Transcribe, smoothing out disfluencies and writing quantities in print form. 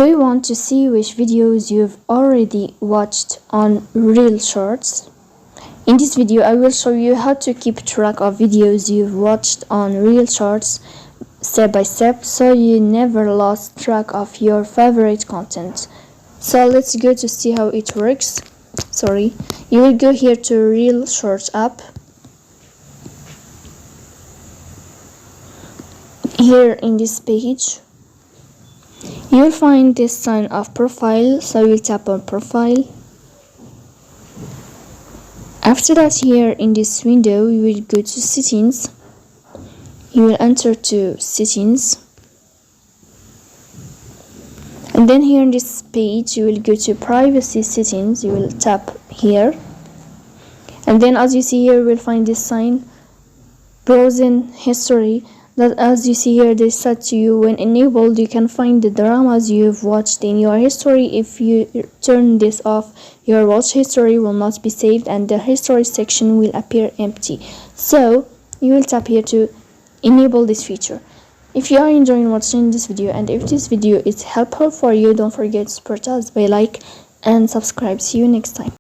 Do you want to see which videos you've already watched on Reelshorts? In this video, I will show you how to keep track of videos you've watched on Reelshorts step by step, so you never lost track of your favorite content. So let's go to see how it works. You will go here to Reelshorts app. Here in this page, you will find this sign of profile, so you will tap on profile. After that, here in this window, you will go to settings. You will enter to settings, and then here in this page you will go to privacy settings. You will tap here, and then as you see here, you will find this sign browsing history. That, as you see here, they said to you, when enabled, you can find the dramas you've watched in your history. If you turn this off, your watch history will not be saved and the history section will appear empty. So you will tap here to enable this feature. If you are enjoying watching this video, and if this video is helpful for you, don't forget to support us by like and subscribe. See you next time.